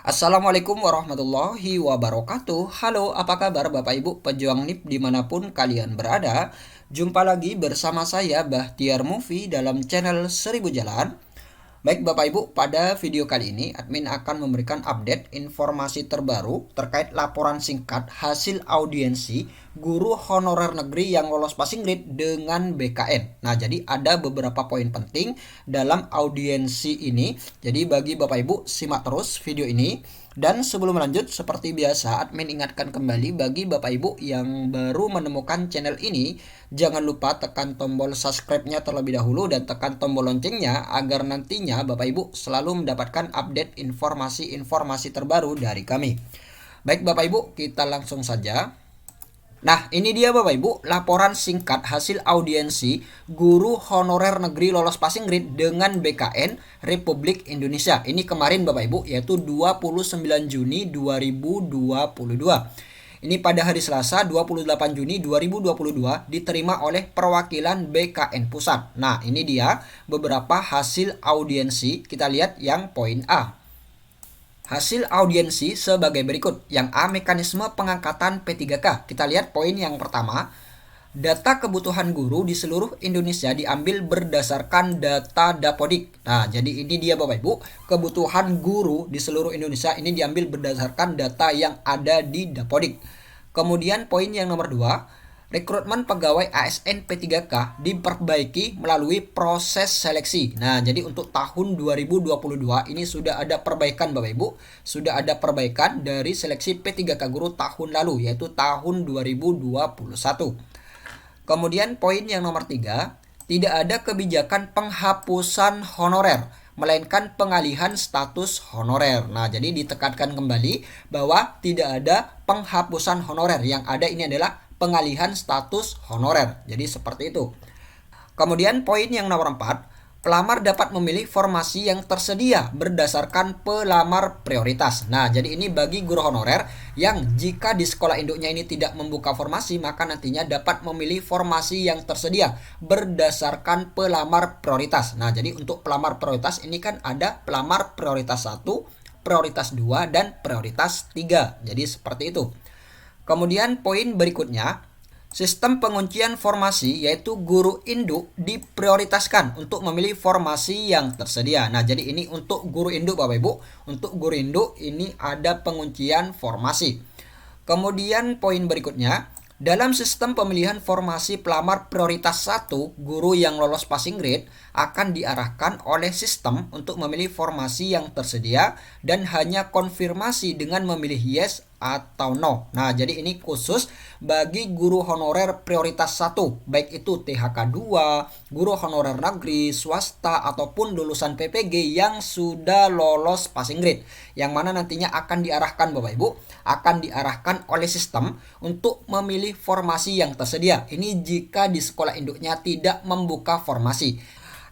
Assalamualaikum warahmatullahi wabarakatuh. Halo, apa kabar Bapak Ibu pejuang NIP dimanapun kalian berada? Jumpa lagi bersama saya Bahtiar Movie dalam channel 1000 Jalan. Baik Bapak Ibu, pada video kali ini admin akan memberikan update informasi terbaru terkait laporan singkat hasil audiensi guru honorer negeri yang lolos passing grade dengan BKN. Nah, jadi ada beberapa poin penting dalam audiensi ini. Jadi bagi Bapak Ibu, simak terus video ini. Dan sebelum lanjut, seperti biasa, admin ingatkan kembali bagi Bapak Ibu yang baru menemukan channel ini, jangan lupa tekan tombol subscribe-nya terlebih dahulu dan tekan tombol loncengnya agar nantinya Bapak Ibu selalu mendapatkan update informasi-informasi terbaru dari kami. Baik Bapak Ibu, kita langsung saja. Nah, ini dia Bapak Ibu, laporan singkat hasil audiensi guru honorer negeri lolos passing grade dengan BKN Republik Indonesia. Ini kemarin Bapak Ibu, yaitu 29 Juni 2022. Ini pada hari Selasa 28 Juni 2022 diterima oleh perwakilan BKN Pusat. Nah, ini dia beberapa hasil audiensi. Kita lihat yang poin A. Hasil audiensi sebagai berikut. Yang A, mekanisme pengangkatan P3K. Kita lihat poin yang pertama. Data kebutuhan guru di seluruh Indonesia diambil berdasarkan data Dapodik. Nah, jadi ini dia Bapak Ibu, kebutuhan guru di seluruh Indonesia ini diambil berdasarkan data yang ada di Dapodik. Kemudian poin yang nomor 2, rekrutmen pegawai ASN P3K diperbaiki melalui proses seleksi. Nah, jadi untuk tahun 2022 ini sudah ada perbaikan Bapak Ibu. Sudah ada perbaikan dari seleksi P3K guru tahun lalu, yaitu tahun 2021. Kemudian poin yang nomor 3, tidak ada kebijakan penghapusan honorer, melainkan pengalihan status honorer. Nah, jadi ditekankan kembali bahwa tidak ada penghapusan honorer. Yang ada ini adalah pengalihan status honorer. Jadi seperti itu. Kemudian poin yang nomor 4, pelamar dapat memilih formasi yang tersedia berdasarkan pelamar prioritas. Nah, jadi ini bagi guru honorer yang jika di sekolah induknya ini tidak membuka formasi, maka nantinya dapat memilih formasi yang tersedia berdasarkan pelamar prioritas. Nah, jadi untuk pelamar prioritas ini kan ada pelamar prioritas 1, prioritas 2, dan prioritas 3. Jadi seperti itu. Kemudian poin berikutnya, sistem penguncian formasi yaitu guru induk diprioritaskan untuk memilih formasi yang tersedia. Nah, jadi ini untuk guru induk Bapak Ibu. Untuk guru induk ini ada penguncian formasi. Kemudian poin berikutnya, dalam sistem pemilihan formasi pelamar prioritas 1, guru yang lolos passing grade akan diarahkan oleh sistem untuk memilih formasi yang tersedia dan hanya konfirmasi dengan memilih yes atau no. Nah, jadi ini khusus bagi guru honorer prioritas 1, baik itu THK 2, guru honorer negeri, swasta, ataupun lulusan PPG yang sudah lolos passing grade. Yang mana nantinya akan diarahkan Bapak Ibu, akan diarahkan oleh sistem untuk memilih formasi yang tersedia. Ini jika di sekolah induknya tidak membuka formasi.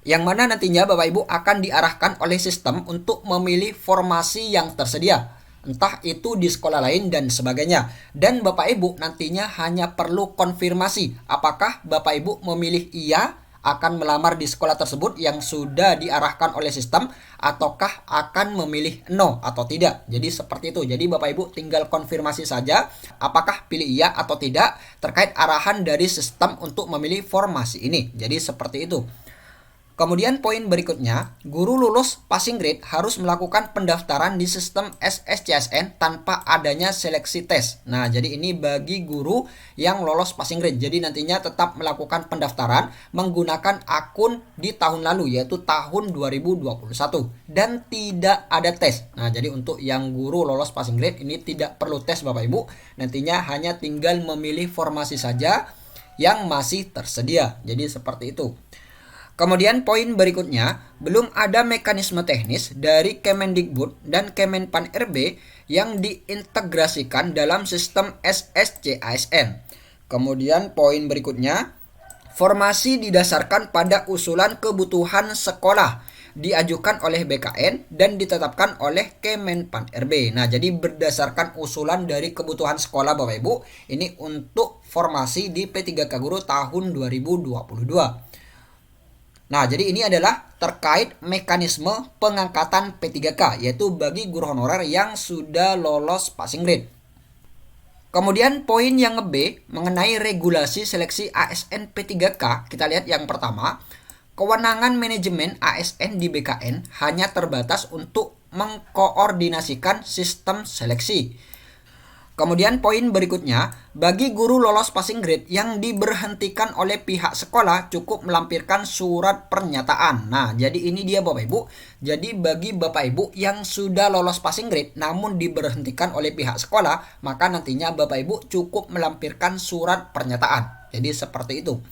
Yang mana nantinya Bapak Ibu akan diarahkan oleh sistem untuk memilih formasi yang tersedia, entah itu di sekolah lain dan sebagainya. Dan Bapak Ibu nantinya hanya perlu konfirmasi apakah Bapak Ibu memilih iya akan melamar di sekolah tersebut yang sudah diarahkan oleh sistem, ataukah akan memilih no atau tidak. Jadi seperti itu. Jadi Bapak Ibu tinggal konfirmasi saja apakah pilih iya atau tidak terkait arahan dari sistem untuk memilih formasi ini. Jadi seperti itu. Kemudian poin berikutnya, guru lulus passing grade harus melakukan pendaftaran di sistem SSCSN tanpa adanya seleksi tes. Nah, jadi ini bagi guru yang lolos passing grade. Jadi nantinya tetap melakukan pendaftaran menggunakan akun di tahun lalu, yaitu tahun 2021. Dan tidak ada tes. Nah, jadi untuk yang guru lolos passing grade ini tidak perlu tes Bapak Ibu. Nantinya hanya tinggal memilih formasi saja yang masih tersedia. Jadi seperti itu. Kemudian poin berikutnya, belum ada mekanisme teknis dari Kemendikbud dan Kemenpan RB yang diintegrasikan dalam sistem SSCASN. Kemudian poin berikutnya, formasi didasarkan pada usulan kebutuhan sekolah diajukan oleh BKN dan ditetapkan oleh Kemenpan RB. Nah, jadi berdasarkan usulan dari kebutuhan sekolah Bapak Ibu, ini untuk formasi di P3K Guru tahun 2022. Nah, jadi ini adalah terkait mekanisme pengangkatan P3K, yaitu bagi guru honorer yang sudah lolos passing grade. Kemudian poin yang B mengenai regulasi seleksi ASN P3K, kita lihat yang pertama, kewenangan manajemen ASN di BKN hanya terbatas untuk mengkoordinasikan sistem seleksi. Kemudian poin berikutnya, bagi guru lolos passing grade yang diberhentikan oleh pihak sekolah cukup melampirkan surat pernyataan. Nah, jadi ini dia Bapak Ibu. Jadi bagi Bapak Ibu yang sudah lolos passing grade namun diberhentikan oleh pihak sekolah, maka nantinya Bapak Ibu cukup melampirkan surat pernyataan. Jadi seperti itu.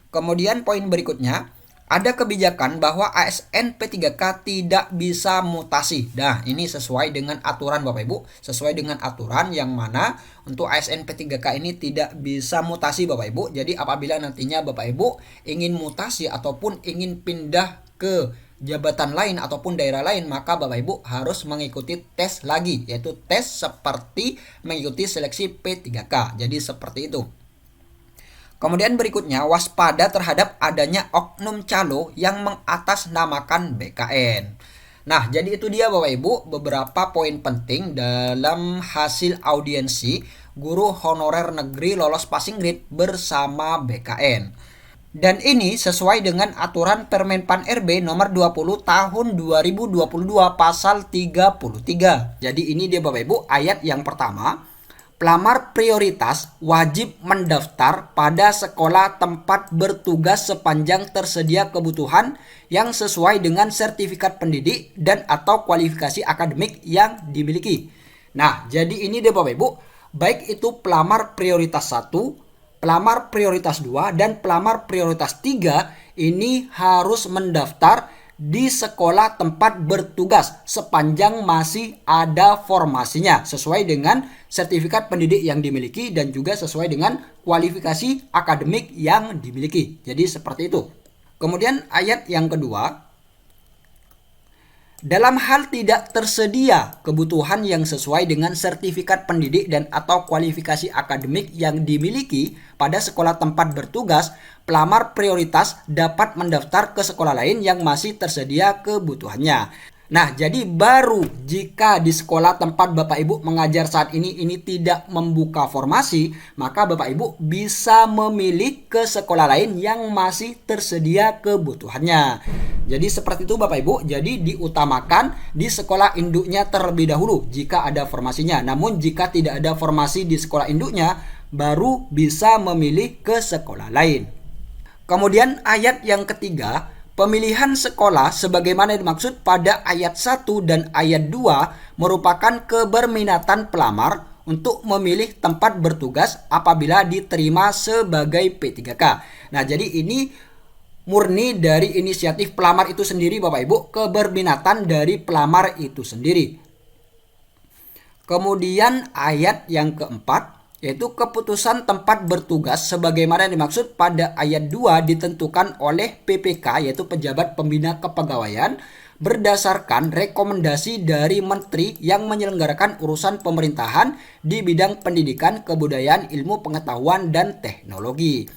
Kemudian poin berikutnya, ada kebijakan bahwa ASN P3K tidak bisa mutasi. Nah, ini sesuai dengan aturan Bapak Ibu, sesuai dengan aturan yang mana untuk ASN P3K ini tidak bisa mutasi Bapak Ibu. Jadi apabila nantinya Bapak Ibu ingin mutasi ataupun ingin pindah ke jabatan lain ataupun daerah lain, maka Bapak Ibu harus mengikuti tes lagi, yaitu tes seperti mengikuti seleksi P3K. Jadi seperti itu. Kemudian berikutnya, waspada terhadap adanya oknum calo yang mengatasnamakan BKN. Nah, jadi itu dia Bapak Ibu beberapa poin penting dalam hasil audiensi guru honorer negeri lolos passing grade bersama BKN. Dan ini sesuai dengan aturan Permenpan RB nomor 20 tahun 2022 pasal 33. Jadi ini dia Bapak Ibu ayat yang pertama. Pelamar prioritas wajib mendaftar pada sekolah tempat bertugas sepanjang tersedia kebutuhan yang sesuai dengan sertifikat pendidik dan atau kualifikasi akademik yang dimiliki. Nah, jadi ini deh Bapak Ibu, baik itu pelamar prioritas 1, pelamar prioritas 2, dan pelamar prioritas 3 ini harus mendaftar di sekolah tempat bertugas sepanjang masih ada formasinya sesuai dengan sertifikat pendidik yang dimiliki dan juga sesuai dengan kualifikasi akademik yang dimiliki. Jadi seperti itu. Kemudian ayat yang kedua, dalam hal tidak tersedia kebutuhan yang sesuai dengan sertifikat pendidik dan atau kualifikasi akademik yang dimiliki pada sekolah tempat bertugas, pelamar prioritas dapat mendaftar ke sekolah lain yang masih tersedia kebutuhannya. Nah, jadi baru jika di sekolah tempat Bapak Ibu mengajar saat ini tidak membuka formasi, maka Bapak Ibu bisa memilih ke sekolah lain yang masih tersedia kebutuhannya. Jadi seperti itu Bapak Ibu, jadi diutamakan di sekolah induknya terlebih dahulu jika ada formasinya. Namun jika tidak ada formasi di sekolah induknya, baru bisa memilih ke sekolah lain. Kemudian ayat yang ketiga, pemilihan sekolah sebagaimana dimaksud pada ayat 1 dan ayat 2 merupakan keberminatan pelamar untuk memilih tempat bertugas apabila diterima sebagai P3K. Nah, jadi ini murni dari inisiatif pelamar itu sendiri Bapak Ibu, keberminatan dari pelamar itu sendiri. Kemudian ayat yang keempat, yaitu keputusan tempat bertugas sebagaimana dimaksud pada ayat 2 ditentukan oleh PPK, yaitu pejabat pembina kepegawaian, berdasarkan rekomendasi dari menteri yang menyelenggarakan urusan pemerintahan di bidang pendidikan, kebudayaan, ilmu pengetahuan, dan teknologi.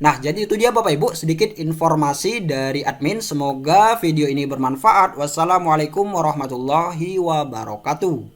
Nah, jadi itu dia Bapak Ibu sedikit informasi dari admin. Semoga video ini bermanfaat. Wassalamualaikum warahmatullahi wabarakatuh.